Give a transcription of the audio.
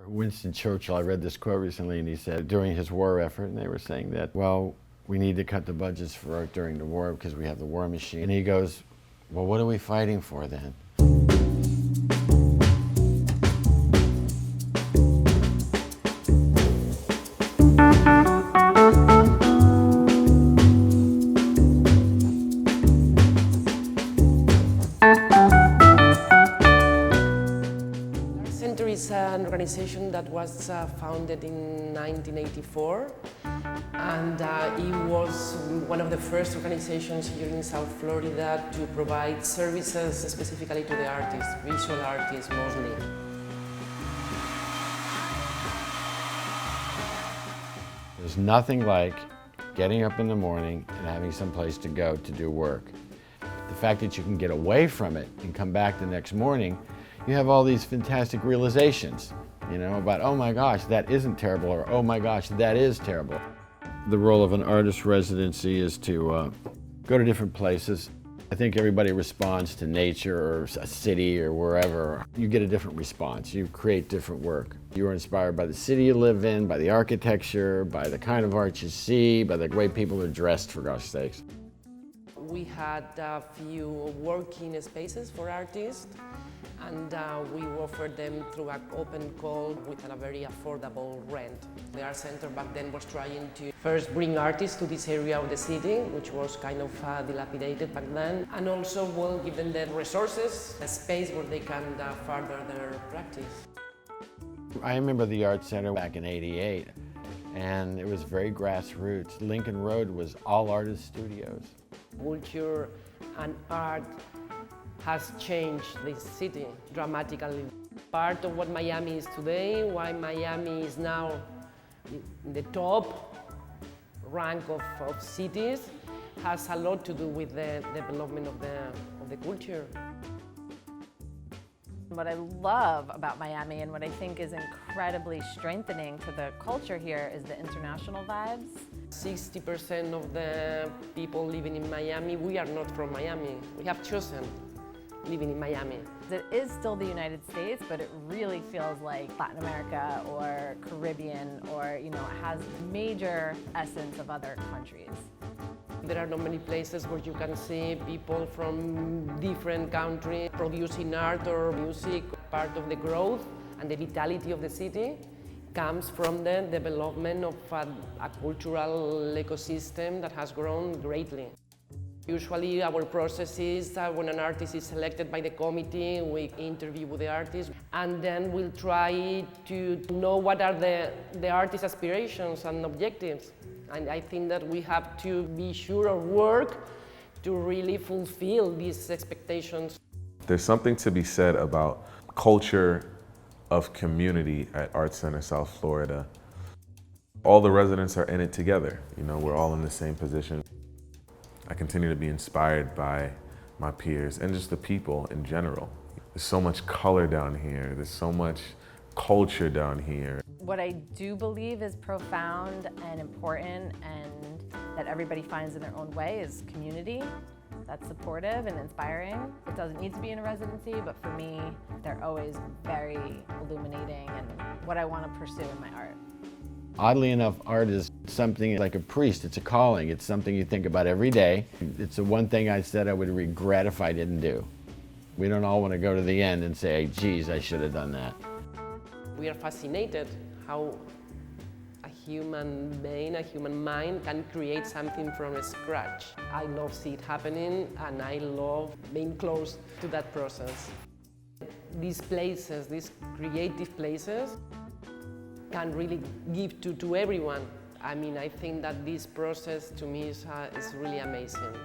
Winston Churchill, I read this quote recently, and he said during his war effort, and they were saying that, well, we need to cut the budgets for art during the war because we have the war machine. And he goes, well, what are we fighting for then? Is an organization that was founded in 1984, and it was one of the first organizations here in South Florida to provide services specifically to the artists, visual artists mostly. There's nothing like getting up in the morning and having some place to go to do work. The fact that you can get away from it and come back the next morning, you have all these fantastic realizations, you know, about, oh my gosh, that isn't terrible, or oh my gosh, that is terrible. The role of an artist residency is to go to different places. I think everybody responds to nature or a city or wherever. You get a different response. You create different work. You are inspired by the city you live in, by the architecture, by the kind of art you see, by the way people are dressed, for gosh sakes. We had a few working spaces for artists, and we offered them through an open call with a very affordable rent. The art center back then was trying to first bring artists to this area of the city, which was kind of dilapidated back then, and also will give them the resources, a space where they can further their practice. I remember the art center back in '88, and it was very grassroots. Lincoln Road was all artist studios. Culture and art has changed this city dramatically. Part of what Miami is today, why Miami is now in the top rank of cities, has a lot to do with the development of the culture. What I love about Miami and what I think is incredibly strengthening to the culture here is the international vibes. 60% of the people living in Miami, we are not from Miami. We have chosen living in Miami. It is still the United States, but it really feels like Latin America or Caribbean, or, you know, it has major essence of other countries. There are not many places where you can see people from different countries producing art or music. Part of the growth and the vitality of the city comes from the development of a cultural ecosystem that has grown greatly. Usually our process is when an artist is selected by the committee, we interview with the artist, and then we'll try to know what are the artist's aspirations and objectives. And I think that we have to be sure of work to really fulfill these expectations. There's something to be said about culture of community at Art Center South Florida. All the residents are in it together. You know, we're all in the same position. I continue to be inspired by my peers and just the people in general. There's so much color down here. There's so much culture down here. What I do believe is profound and important and that everybody finds in their own way is community. That's supportive and inspiring. It doesn't need to be in a residency, but for me, they're always very illuminating and what I want to pursue in my art. Oddly enough, art is something like a priest. It's a calling. It's something you think about every day. It's the one thing I said I would regret if I didn't do. We don't all want to go to the end and say, geez, I should have done that. We are fascinated how a human being, a human mind can create something from scratch. I love seeing it happening, and I love being close to that process. These places, these creative places, can really give to everyone. I mean, I think that this process to me is really amazing.